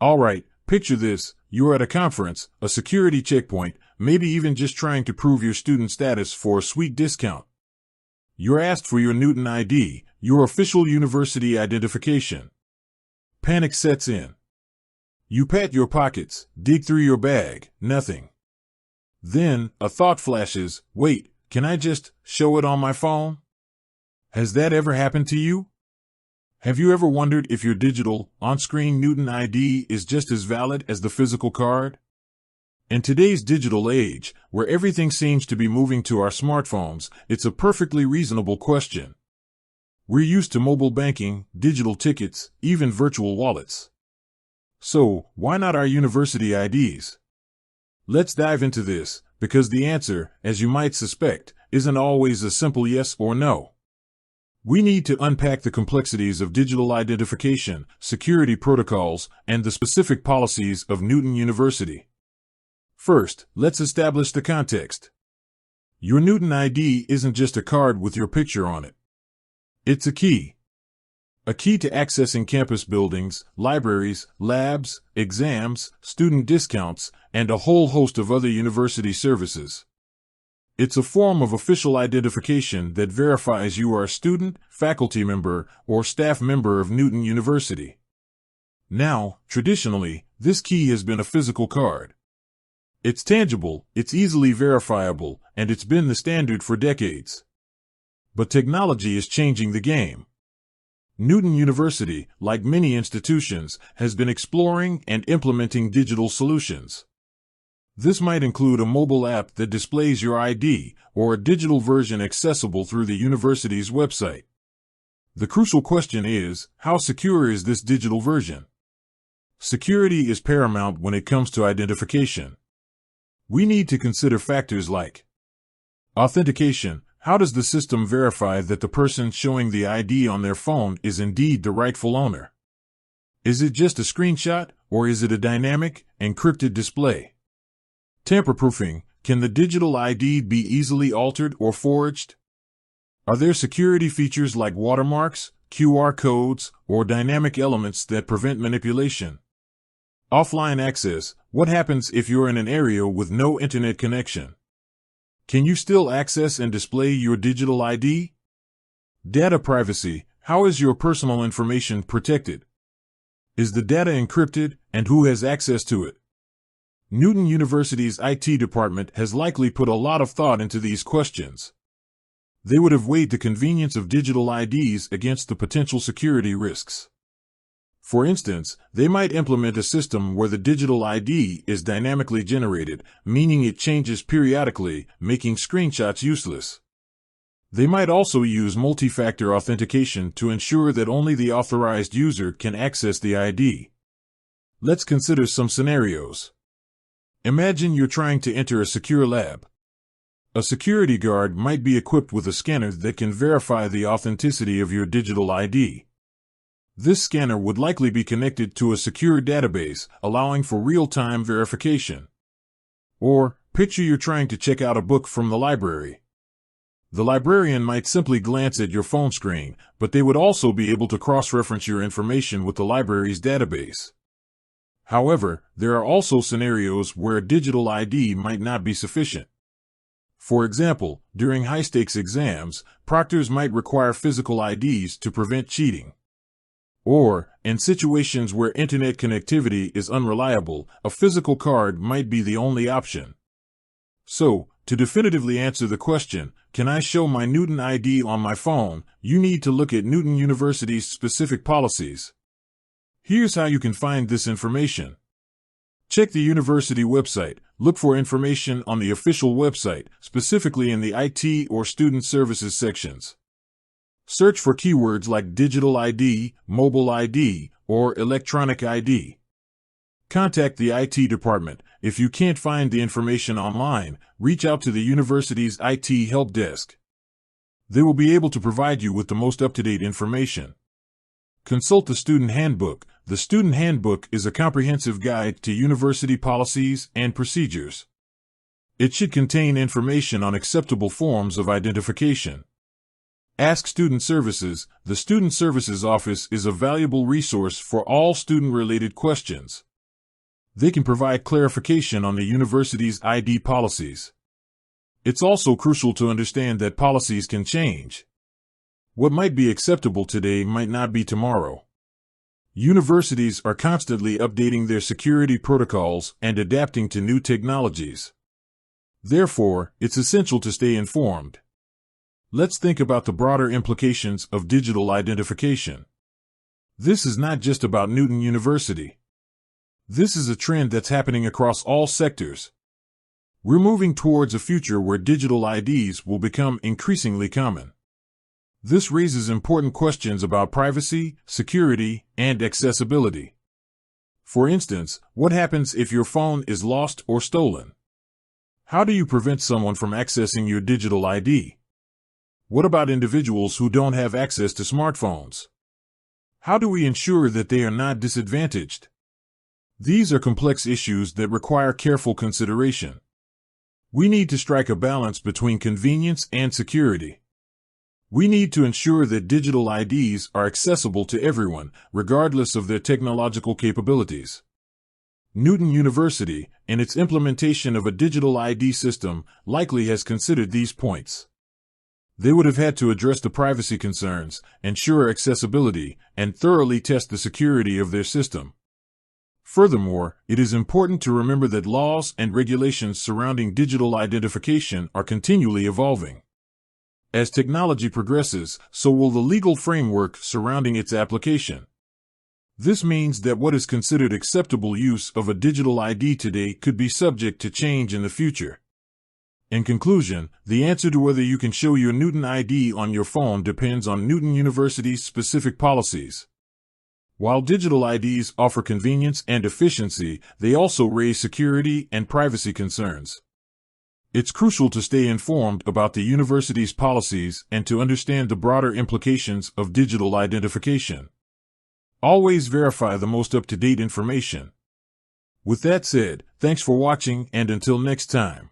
Alright, picture this. You're at a conference, a security checkpoint, maybe even just trying to prove your student status for a sweet discount. You're asked for your Newton ID, your official university identification. Panic sets in. You pat your pockets, dig through your bag, nothing. Then, a thought flashes, wait, can I just show it on my phone? Has that ever happened to you? Have you ever wondered if your digital, on-screen Newton ID is just as valid as the physical card? In today's digital age, where everything seems to be moving to our smartphones, it's a perfectly reasonable question. We're used to mobile banking, digital tickets, even virtual wallets. So, why not our university IDs? Let's dive into this, because the answer, as you might suspect, isn't always a simple yes or no. We need to unpack the complexities of digital identification, security protocols, and the specific policies of Newton University. First, let's establish the context. Your Newton ID isn't just a card with your picture on it. It's a key. A key to accessing campus buildings, libraries, labs, exams, student discounts, and a whole host of other university services. It's a form of official identification that verifies you are a student, faculty member, or staff member of Newton University. Now, traditionally, this key has been a physical card. It's tangible, it's easily verifiable, and it's been the standard for decades. But technology is changing the game. Newton University, like many institutions, has been exploring and implementing digital solutions. This might include a mobile app that displays your ID, or a digital version accessible through the university's website. The crucial question is, how secure is this digital version? Security is paramount when it comes to identification. We need to consider factors like authentication. How does the system verify that the person showing the ID on their phone is indeed the rightful owner? Is it just a screenshot, or is it a dynamic, encrypted display? Tamper-proofing. Can the digital ID be easily altered or forged? Are there security features like watermarks, QR codes, or dynamic elements that prevent manipulation? Offline access. What happens if you're in an area with no internet connection? Can you still access and display your digital ID? Data privacy. How is your personal information protected? Is the data encrypted, and who has access to it? Newton University's IT department has likely put a lot of thought into these questions. They would have weighed the convenience of digital IDs against the potential security risks. For instance, they might implement a system where the digital ID is dynamically generated, meaning it changes periodically, making screenshots useless. They might also use multi-factor authentication to ensure that only the authorized user can access the ID. Let's consider some scenarios. Imagine you're trying to enter a secure lab. A security guard might be equipped with a scanner that can verify the authenticity of your digital ID. This scanner would likely be connected to a secure database, allowing for real-time verification. Or, picture you're trying to check out a book from the library. The librarian might simply glance at your phone screen, but they would also be able to cross-reference your information with the library's database. However, there are also scenarios where a digital ID might not be sufficient. For example, during high-stakes exams, proctors might require physical IDs to prevent cheating. Or, in situations where internet connectivity is unreliable, a physical card might be the only option. So, to definitively answer the question, can I show my Newton ID on my phone, you need to look at Newton University's specific policies. Here's how you can find this information. Check the university website. Look for information on the official website, specifically in the IT or student services sections. Search for keywords like digital ID, mobile ID, or electronic ID. Contact the IT department. If you can't find the information online, reach out to the university's IT help desk. They will be able to provide you with the most up-to-date information. Consult the Student Handbook. The Student Handbook is a comprehensive guide to university policies and procedures. It should contain information on acceptable forms of identification. Ask Student Services. The Student Services Office is a valuable resource for all student-related questions. They can provide clarification on the university's ID policies. It's also crucial to understand that policies can change. What might be acceptable today might not be tomorrow. Universities are constantly updating their security protocols and adapting to new technologies. Therefore, it's essential to stay informed. Let's think about the broader implications of digital identification. This is not just about Newton University. This is a trend that's happening across all sectors. We're moving towards a future where digital IDs will become increasingly common. This raises important questions about privacy, security, and accessibility. For instance, what happens if your phone is lost or stolen? How do you prevent someone from accessing your digital ID? What about individuals who don't have access to smartphones? How do we ensure that they are not disadvantaged? These are complex issues that require careful consideration. We need to strike a balance between convenience and security. We need to ensure that digital IDs are accessible to everyone, regardless of their technological capabilities. Newton University, in its implementation of a digital ID system, likely has considered these points. They would have had to address the privacy concerns, ensure accessibility, and thoroughly test the security of their system. Furthermore, it is important to remember that laws and regulations surrounding digital identification are continually evolving. As technology progresses, so will the legal framework surrounding its application. This means that what is considered acceptable use of a digital ID today could be subject to change in the future. In conclusion, the answer to whether you can show your Newton ID on your phone depends on Newton University's specific policies. While digital IDs offer convenience and efficiency, they also raise security and privacy concerns. It's crucial to stay informed about the university's policies and to understand the broader implications of digital identification. Always verify the most up-to-date information. With that said, thanks for watching, and until next time.